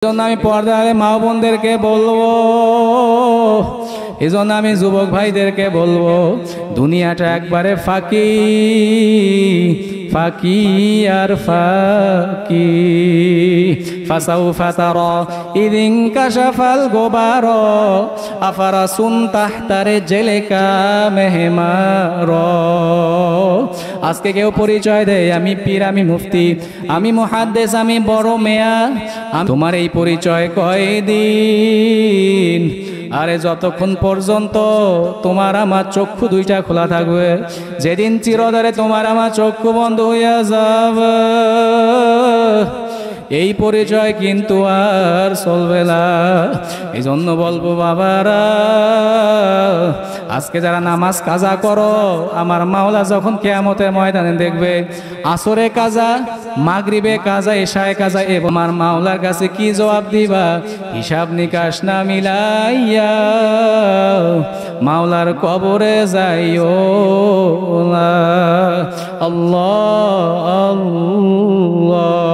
এজন্য আমি পর্দারে মা বোনদেরকে বলবো, এজন্য আমি যুবক ভাইদেরকে বলবো, দুনিয়াটা একবারে ফাঁকি ফাঁকি আর ফাঁকি। ফাসাউফা তারা ইদিন কাশাফাল গোবার আফারাসুন তাহতারে জেলেকা মেহমার। আজকে কেউ পরিচয় দেয় আমি পীর, আমি মুফতি, আমি মুহাদ্দিস, আমি বড় মেয়া। তোমার এই পরিচয় কয়দিন? আরে যতক্ষণ পর্যন্ত তোমার আমার চক্ষু দুইটা খোলা থাকবে, যেদিন চিরতরে তোমার আমার চক্ষু বন্ধ হইয়া যাবে, এই পরিচয় কিন্তু আর চলবে না। এই জন্য বলবো বাবারা, আজকে যারা নামাজ কাজা করো, আমার মাওলা যখন কিয়ামতের ময়দানে দেখবে আসরে কাজা, মাগরিবে কাজা, এশায়ে কাজা, এবং আমার মাওলার কাছে কি জবাব দিবা? হিসাব নিকাশ না মিলাইয়া মাওলার কবরে যাইও না। আল্লাহ আল্লাহ।